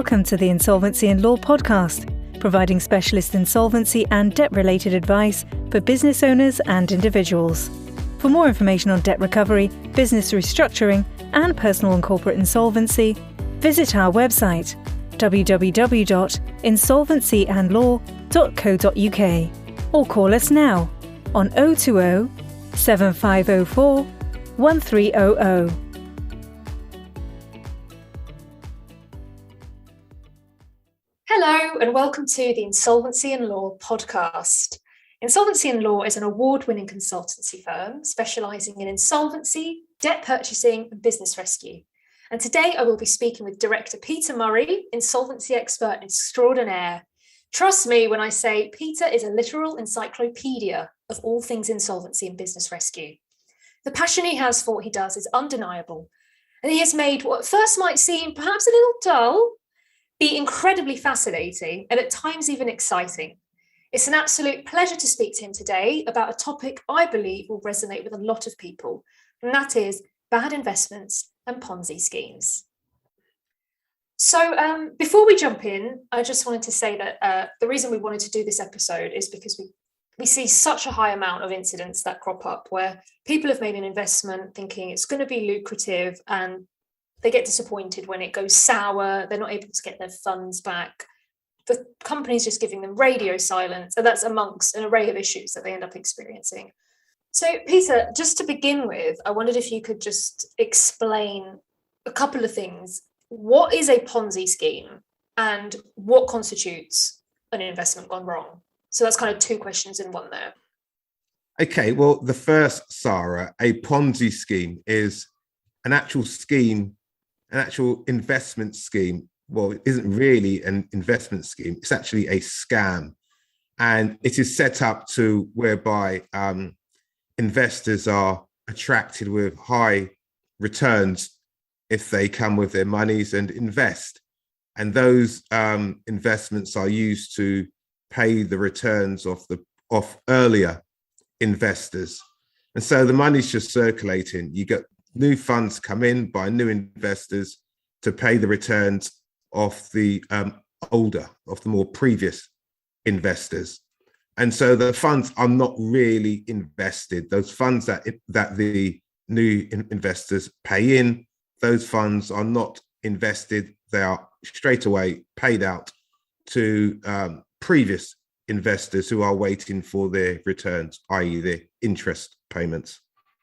Welcome to the Insolvency Law podcast, providing specialist insolvency and debt-related advice for business owners and individuals. For more information on debt recovery, business restructuring, and personal and corporate insolvency, visit our website www.insolvencyandlaw.co.uk or call us now on 020 7504 1300. Hello and welcome to the Insolvency Law podcast. Insolvency Law is an award-winning consultancy firm specialising in insolvency, debt purchasing and business rescue. And today I will be speaking with Director Peter Murray, insolvency expert extraordinaire. Trust me when I say Peter is a literal encyclopedia of all things insolvency and business rescue. The passion he has for what he does is undeniable, and he has made what at first might seem perhaps a little dull be incredibly fascinating and at times even exciting. It's an absolute pleasure to speak to him today about a topic I believe will resonate with a lot of people, and that is bad investments and Ponzi schemes. So before we jump in, I just wanted to say that the reason we wanted to do this episode is because we see such a high amount of incidents that crop up where people have made an investment thinking it's going to be lucrative and they get disappointed when it goes sour. They're not able to get their funds back. The company's just giving them radio silence, and that's amongst an array of issues that they end up experiencing. So, Peter, just to begin with, I wondered if you could just explain a couple of things. What is a Ponzi scheme and what constitutes an investment gone wrong? So that's kind of two questions in one there. Okay, well, the first, Sarah, a Ponzi scheme is an actual scheme, an actual investment scheme. Well, it isn't really an investment scheme. It's actually a scam. And it is set up to whereby investors are attracted with high returns if they come with their monies and invest. And those investments are used to pay the returns of earlier investors. And so the money's just circulating. You get new funds come in by new investors to pay the returns of the more previous investors. And so the funds are not really invested. Those funds that the new investors pay in, those funds are not invested. They are straight away paid out to previous investors who are waiting for their returns, i.e. their interest payments.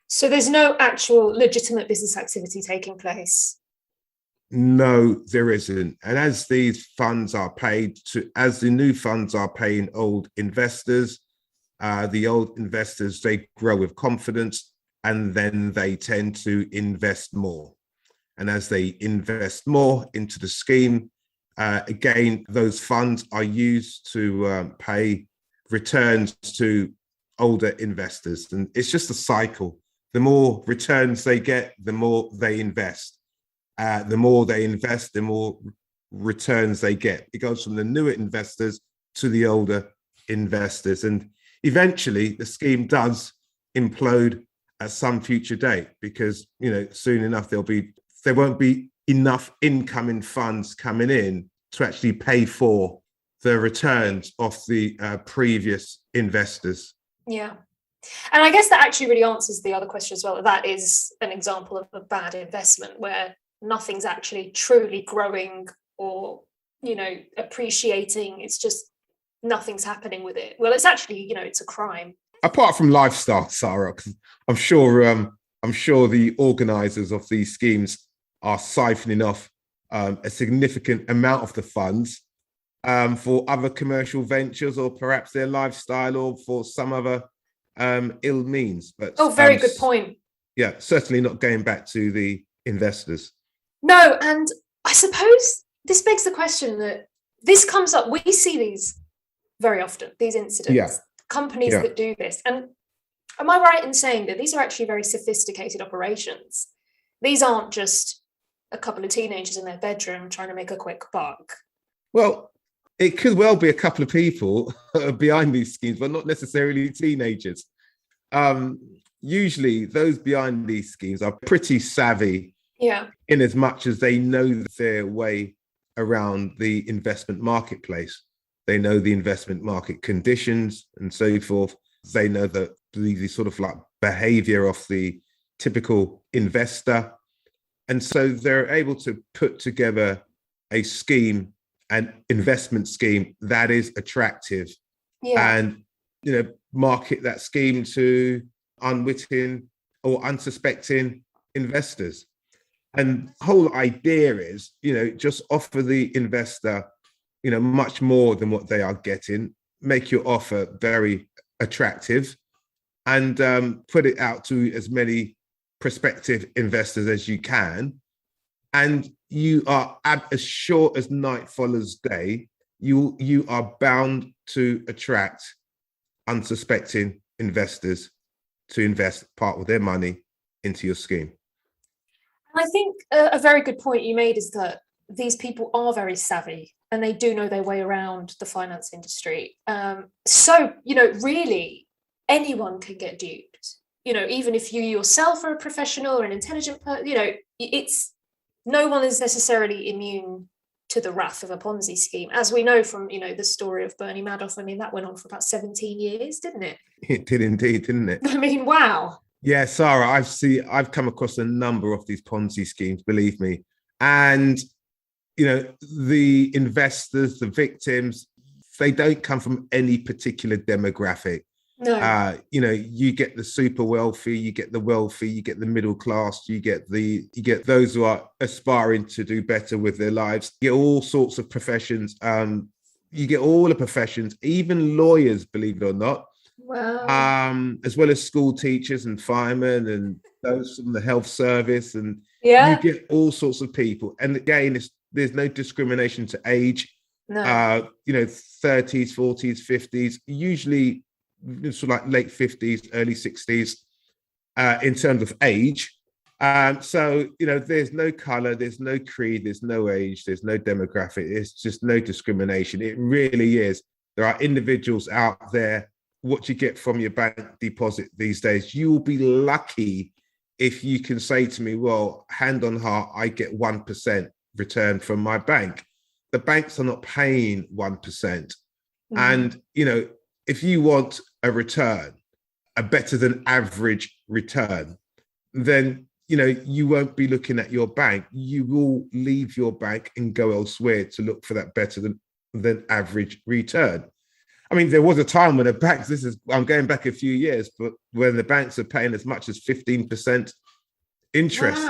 So there's no actual legitimate business activity taking place? No, there isn't. And as these funds are paid as the new funds are paying old investors, the old investors, they grow with confidence and then they tend to invest more. And as they invest more into the scheme, again, those funds are used to pay returns to older investors. And it's just a cycle. The more returns they get, the more they invest. The more they invest, the more returns they get. It goes from the newer investors to the older investors. And eventually the scheme does implode at some future date because, soon enough there won't be enough incoming funds coming in to actually pay for the returns of the previous investors. Yeah. And I guess that actually really answers the other question as well. That is an example of a bad investment where nothing's actually truly growing or, appreciating. It's just nothing's happening with it. Well, it's actually, it's a crime. Apart from lifestyle, Sarah, because I'm sure the organisers of these schemes are siphoning off a significant amount of the funds for other commercial ventures or perhaps their lifestyle or for some other ill means. But very good point. Yeah, certainly not going back to the investors. No, and I suppose this begs the question that this comes up. We see these very often, these incidents, companies that do this. And am I right in saying that these are actually very sophisticated operations? These aren't just a couple of teenagers in their bedroom trying to make a quick buck. Well, it could well be a couple of people behind these schemes, but not necessarily teenagers. Usually those behind these schemes are pretty savvy in as much as they know their way around the investment marketplace. They know the investment market conditions and so forth. They know the sort of like behavior of the typical investor. And so they're able to put together a scheme, an investment scheme that is attractive, and market that scheme to unwitting or unsuspecting investors. And the whole idea is, just offer the investor, much more than what they are getting, make your offer very attractive, and put it out to as many prospective investors as you can. And you are, as sure as night follows day, you are bound to attract unsuspecting investors to invest part of their money into your scheme. I think a very good point you made is that these people are very savvy and they do know their way around the finance industry. So, really anyone can get duped. Even if you yourself are a professional or an intelligent person, it's no one is necessarily immune to the wrath of a Ponzi scheme, as we know from, the story of Bernie Madoff. I mean, that went on for about 17 years, didn't it? It did indeed, didn't it? I mean, wow. Yeah, Sarah, I've come across a number of these Ponzi schemes, believe me. And, the investors, the victims, they don't come from any particular demographic. No. You get the super wealthy, you get the wealthy, you get the middle class, you get those who are aspiring to do better with their lives. You get all sorts of professions. You get all the professions, even lawyers, believe it or not. Wow. As well as school teachers and firemen and those from the health service, and Yeah. you get all sorts of people. And again, there's no discrimination to age. No. 30s, 40s, 50s, usually sort of like late 50s, early 60s, in terms of age. So, there's no color, there's no creed, there's no age, there's no demographic. It's just no discrimination. It really is. There are individuals out there. What you get from your bank deposit these days, you will be lucky if you can say to me, well, hand on heart, I get 1% return from my bank. The banks are not paying 1%. And, if you want a return, a better than average return, then, you won't be looking at your bank. You will leave your bank and go elsewhere to look for that better than average return. I mean, there was a time when the banks, I'm going back a few years, but when the banks are paying as much as 15% interest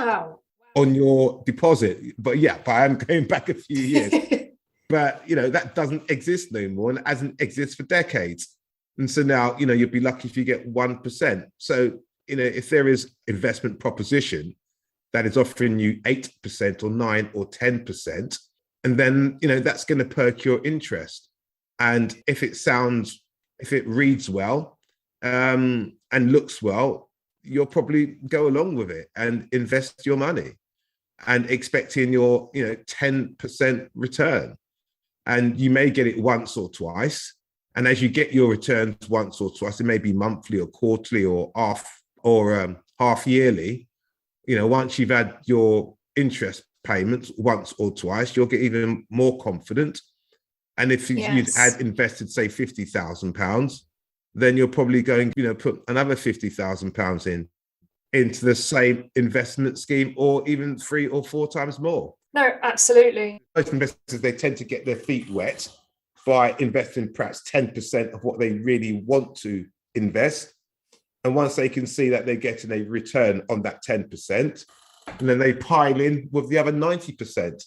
on your deposit. But I'm going back a few years. But, that doesn't exist no more and hasn't existed for decades. And so now, you'll be lucky if you get 1%. So, if there is investment proposition that is offering you 8% or 9 or 10%, and then, that's going to perk your interest. And if it reads well and looks well, you'll probably go along with it and invest your money and expecting your 10% return. And you may get it once or twice. And as you get your returns once or twice, it may be monthly or quarterly or half yearly. Once you've had your interest payments once or twice, you'll get even more confident. And if you'd had invested, say, £50,000, then you're probably going, put another £50,000 into the same investment scheme, or even 3 or 4 times more. No, absolutely. Most investors, they tend to get their feet wet by investing perhaps 10% of what they really want to invest. And once they can see that they're getting a return on that 10%, and then they pile in with the other 90%.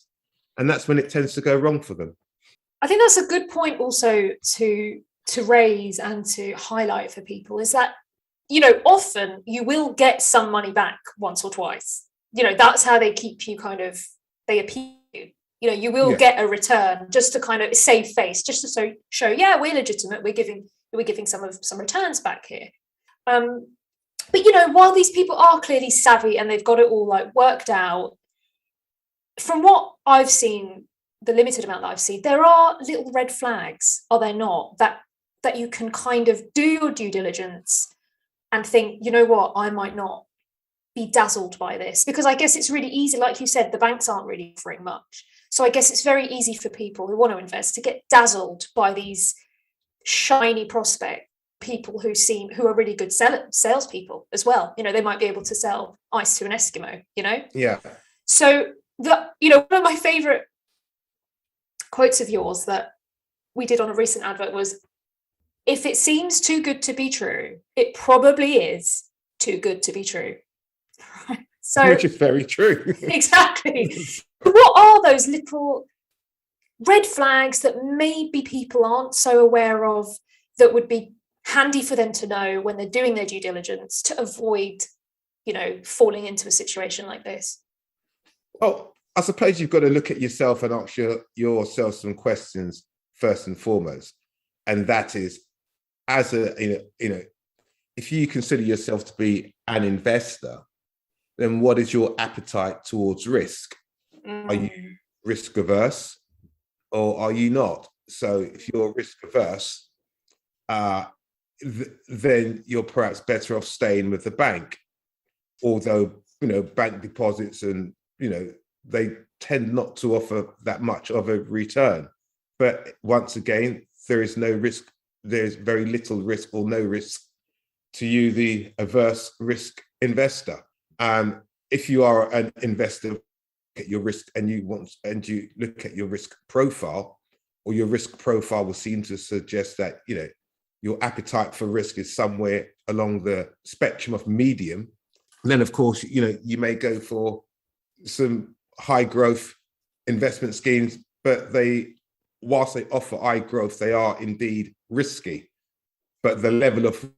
And that's when it tends to go wrong for them. I think that's a good point also to raise and to highlight for people, is that, often you will get some money back once or twice. That's how they keep you they appeal you. You will get a return just to kind of save face, just to show, we're legitimate. We're giving some returns back here. But while these people are clearly savvy and they've got it all worked out, from what I've seen, the limited amount that I've seen, there are little red flags, are there not, that you can kind of do your due diligence and think, what, I might not be dazzled by this, because I guess it's really easy, like you said, the banks aren't really offering much. So I guess it's very easy for people who want to invest to get dazzled by these shiny prospect people who are really good salespeople as well. They might be able to sell ice to an Eskimo, Yeah. So one of my favorite quotes of yours that we did on a recent advert was, if it seems too good to be true, it probably is too good to be true. So, which is very true. Exactly. What are those little red flags that maybe people aren't so aware of that would be handy for them to know when they're doing their due diligence to avoid, falling into a situation like this? Well, I suppose you've got to look at yourself and ask yourself some questions first and foremost. And that is, as if you consider yourself to be an investor, then what is your appetite towards risk? Are you risk averse or are you not? So if you're risk averse, then you're perhaps better off staying with the bank. Although, bank deposits and, they tend not to offer that much of a return. But once again, there is no risk. There's very little risk or no risk to you, the averse risk investor. If you are an investor, look at your risk and you look at your risk profile, or your risk profile will seem to suggest that, your appetite for risk is somewhere along the spectrum of medium. And then, of course, you may go for some high growth investment schemes, but whilst they offer high growth, they are indeed risky. But the level of,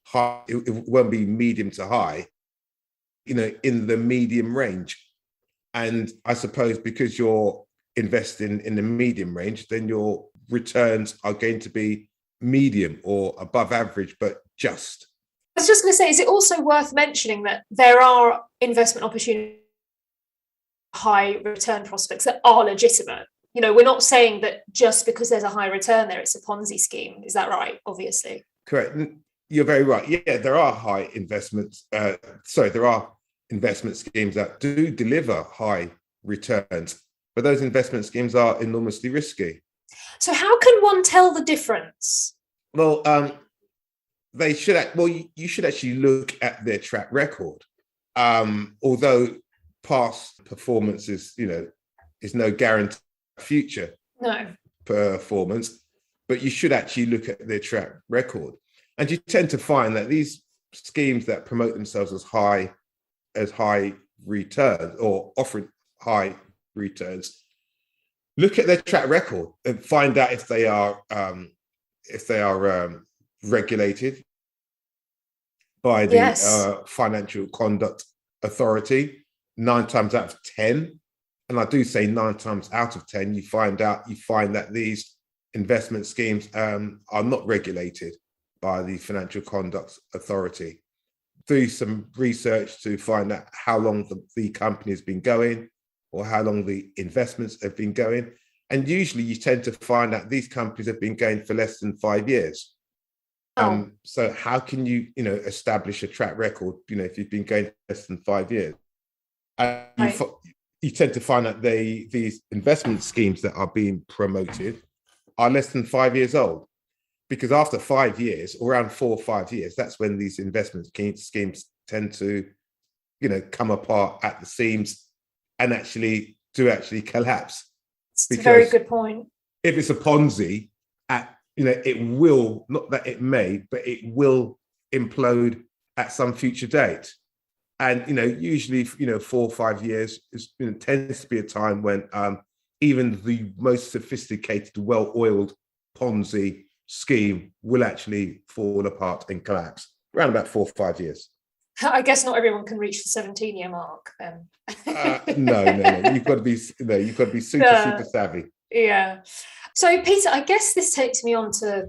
high, it won't be medium to high, in the medium range. And I suppose because you're investing in the medium range, then your returns are going to be medium or above average, but just. I was just going to say, is it also worth mentioning that there are investment opportunities, high return prospects that are legitimate? We're not saying that just because there's a high return there, it's a Ponzi scheme. Is that right? Obviously. Correct. You're very right. Yeah, there are high investments. There are investment schemes that do deliver high returns, but those investment schemes are enormously risky. So how can one tell the difference? Well, you should actually look at their track record. Although past performance is no guarantee of future performance, but you should actually look at their track record. And you tend to find that these schemes that promote themselves as high returns or offering high returns, look at their track record and find out if they are regulated by the Financial Conduct Authority. 9 times out of 10, and I do say 9 times out of 10, you find that these investment schemes are not regulated by the Financial Conduct Authority. Do some research to find out how long the company has been going or how long the investments have been going. And usually you tend to find that these companies have been going for less than 5 years. So how can you, establish a track record, if you've been going less than 5 years? You tend to find that these investment schemes that are being promoted are less than 5 years old. Because after 5 years, or around 4 or 5 years, that's when these investment schemes tend to, come apart at the seams and actually collapse. It's a very good point. If it's a Ponzi, it will, not that it may, but it will implode at some future date. And, usually, 4 or 5 years tends to be a time when even the most sophisticated, well-oiled Ponzi scheme will actually fall apart and collapse around about 4 or 5 years. I guess not everyone can reach the 17-year mark. No. You've got to be super savvy. Yeah. So, Peter, I guess this takes me on to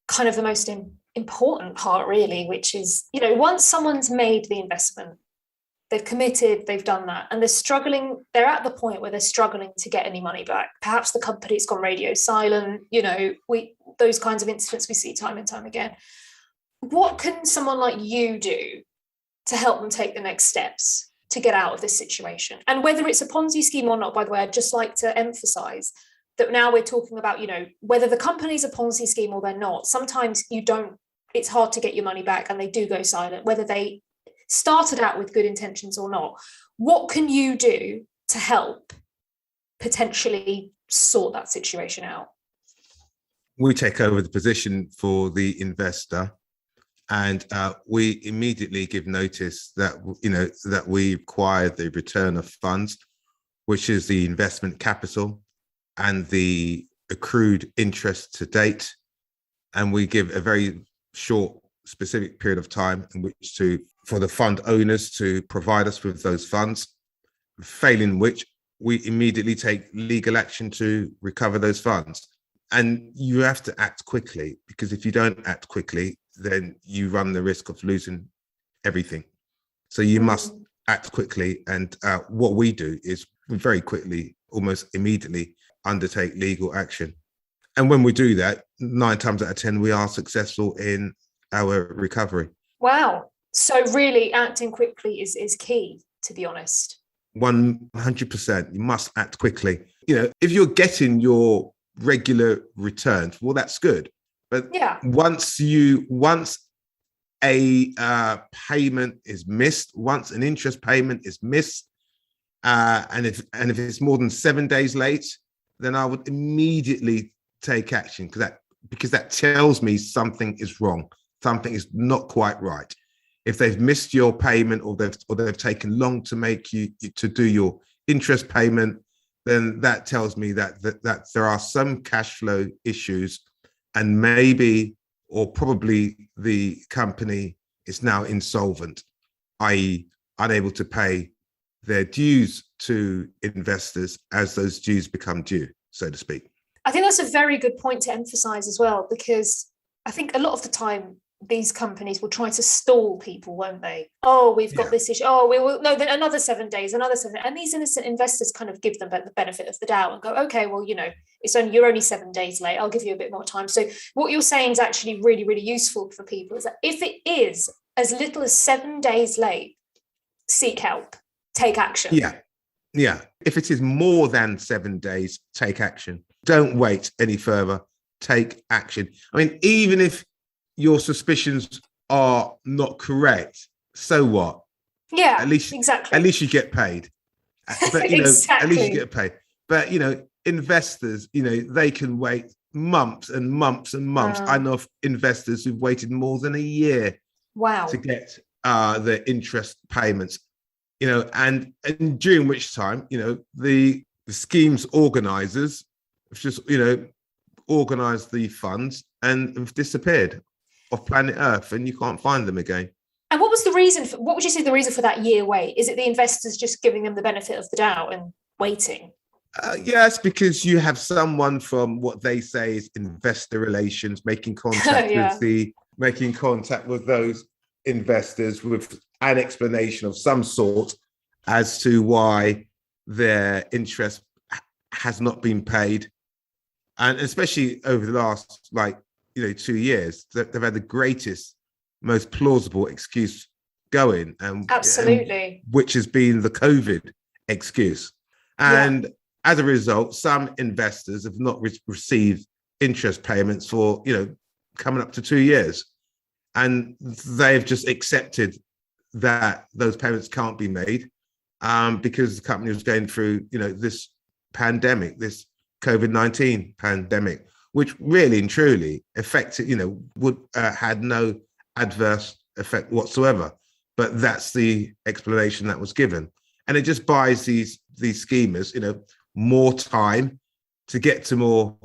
kind of the most important part, really, which is, once someone's made the investment, they've committed, they've done that, and they're at the point where they're struggling to get any money back. Perhaps the company's gone radio silent, those kinds of incidents we see time and time again. What can someone like you do to help them take the next steps to get out of this situation. And whether it's a Ponzi scheme or not, by the way, I'd just like to emphasize that now we're talking about, whether the company's a Ponzi scheme or they're not. Sometimes it's hard to get your money back and they do go silent, whether they started out with good intentions or not. What can you do to help potentially sort that situation out? We take over the position for the investor, and we immediately give notice that that we require the return of funds, which is the investment capital and the accrued interest to date, and we give a very short, specific period of time in which for the fund owners to provide us with those funds. Failing which, we immediately take legal action to recover those funds. And you have to act quickly, because if you don't act quickly, then you run the risk of losing everything. So you must act quickly. And what we do is we very quickly, almost immediately, undertake legal action. And when we do that, 9 times out of 10, we are successful in our recovery. Wow. So really acting quickly is key, to be honest. 100%. You must act quickly. If you're getting your regular returns, well, that's good. But once a payment is missed, once an interest payment is missed, and if it's more than 7 days late, then I would immediately take action, because that tells me something is wrong, something is not quite right. If they've missed your payment, or they've taken long to make you to do your interest payment, then that tells me that there are some cash flow issues, and maybe or probably the company is now insolvent, i.e. unable to pay their dues to investors as those dues become due, so to speak. I think that's a very good point to emphasize as well, because I think a lot of the time these companies will try to stall people, won't they? Oh, we've got this issue. Oh, we will. No, then another 7 days, another 7. And these innocent investors kind of give them the benefit of the doubt and go, okay, well, you're only 7 days late. I'll give you a bit more time. So what you're saying is actually really, really useful for people, is that if it is as little as 7 days late, seek help, take action. Yeah. If it is more than 7 days, take action. Don't wait any further. Take action. I mean, even if your suspicions are not correct, so what? Yeah, at least exactly. At least you get paid. But exactly. At least you get paid. But investors, they can wait months and months and months. I know of investors who've waited more than a year. Wow. To get their interest payments. And during which time, the scheme's organizers have just, organized the funds and have disappeared off planet Earth, and you can't find them again. And what would you say the reason for that year wait? Is it the investors just giving them the benefit of the doubt and waiting? Yes, because you have someone from what they say is investor relations making contact with those investors with an explanation of some sort as to why their interest has not been paid. And especially over the last 2 years, they've had the greatest, most plausible excuse going, absolutely, which has been the COVID excuse. And as a result, some investors have not received interest payments for coming up to 2 years, and they've just accepted that those payments can't be made because the company was going through this pandemic, this COVID-19 pandemic, which really and truly affected, would had no adverse effect whatsoever. But that's the explanation that was given. And it just buys these schemers, more time to get to more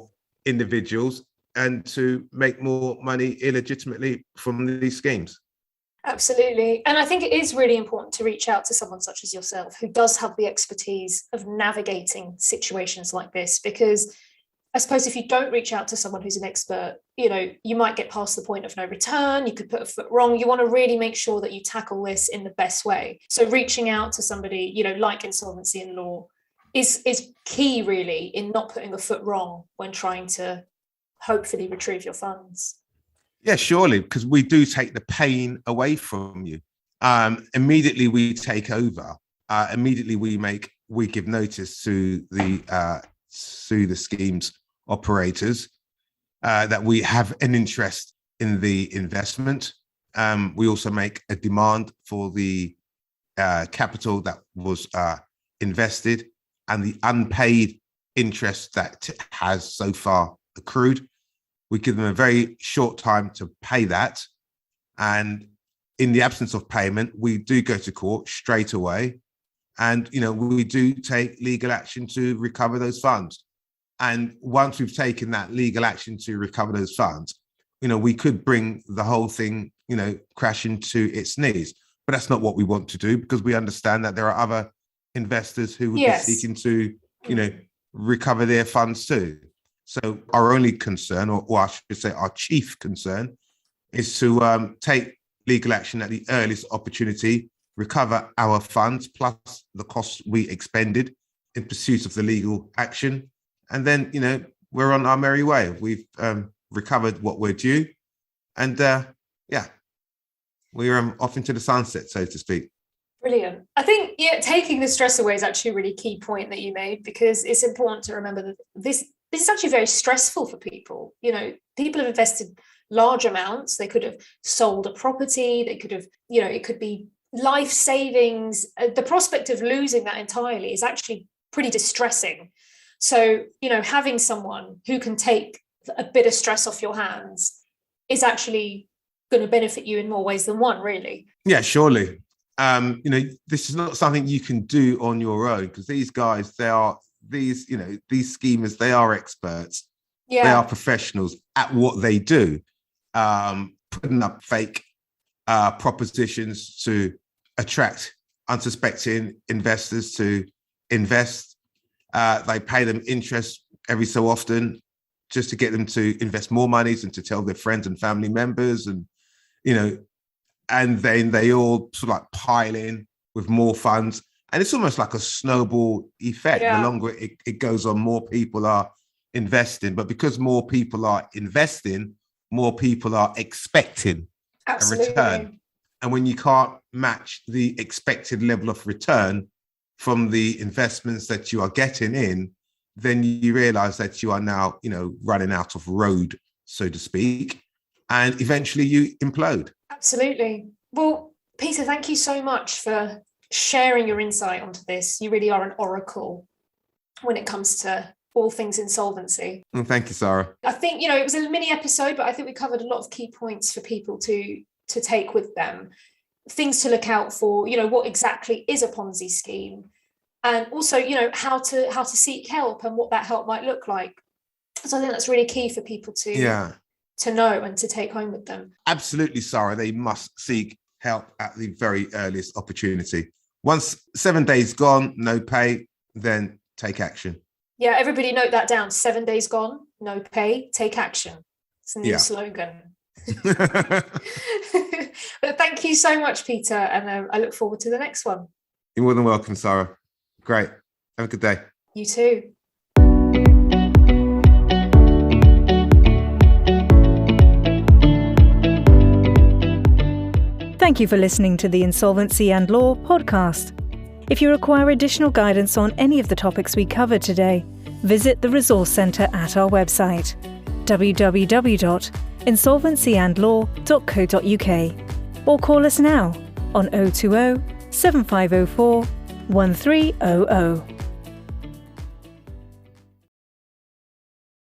individuals and to make more money illegitimately from these schemes. Absolutely. And I think it is really important to reach out to someone such as yourself who does have the expertise of navigating situations like this, because I suppose if you don't reach out to someone who's an expert, you might get past the point of no return. You could put a foot wrong. You want to really make sure that you tackle this in the best way. So reaching out to somebody, like Insolvency Law is key really in not putting a foot wrong when trying to hopefully retrieve your funds. Yeah, surely, because we do take the pain away from you. Immediately we take over. immediately we give notice to the scheme's operators that we have an interest in the investment. We also make a demand for the capital that was invested and the unpaid interest that has so far accrued. We give them a very short time to pay that. And in the absence of payment, we do go to court straight away. And, we do take legal action to recover those funds. And once we've taken that legal action to recover those funds, we could bring the whole thing, crashing to its knees. But that's not what we want to do, because we understand that there are other investors who would be seeking to, recover their funds too. So our only concern, or I should say our chief concern, is to take legal action at the earliest opportunity, recover our funds plus the costs we expended in pursuit of the legal action. And then, we're on our merry way. We've recovered what we're due. And we're off into the sunset, so to speak. Brilliant. I think taking the stress away is actually a really key point that you made, because it's important to remember that this is actually very stressful for people. People have invested large amounts. They could have sold a property. They could have, it could be life savings. The prospect of losing that entirely is actually pretty distressing. So, having someone who can take a bit of stress off your hands is actually going to benefit you in more ways than one, really. Yeah, surely. This is not something you can do on your own, because these guys, these schemers, they are experts. Yeah. They are professionals at what they do, putting up fake propositions to attract unsuspecting investors to invest. They pay them interest every so often just to get them to invest more monies and to tell their friends and family members, and and then they all sort of like pile in with more funds, and it's almost like a snowball effect. The longer it goes on, more people are investing, but because more people are investing, more people are expecting a return. And when you can't match the expected level of return from the investments that you are getting in, then you realize that you are now, running out of road, so to speak, and eventually you implode. Absolutely. Well, Peter, thank you so much for sharing your insight onto this. You really are an oracle when it comes to all things insolvency. Well, thank you, Sarah. I think, it was a mini episode, but I think we covered a lot of key points for people to take with them. Things to look out for, what exactly is a Ponzi scheme, and also, how to seek help and what that help might look like. So I think that's really key for people to know and to take home with them. Absolutely, Sarah. They must seek help at the very earliest opportunity. Once 7 days gone, no pay, then take action. Yeah, everybody note that down. 7 days gone, no pay, take action. It's a new slogan. But thank you so much, Peter, and I look forward to the next one. You're more than welcome, Sarah. Great. Have a good day. You too. Thank you for listening to the Insolvency and Law podcast. If you require additional guidance on any of the topics we covered today, visit the Resource Centre at our website, www.insolvencyandlaw.co.uk, or call us now on 020 7504 1300.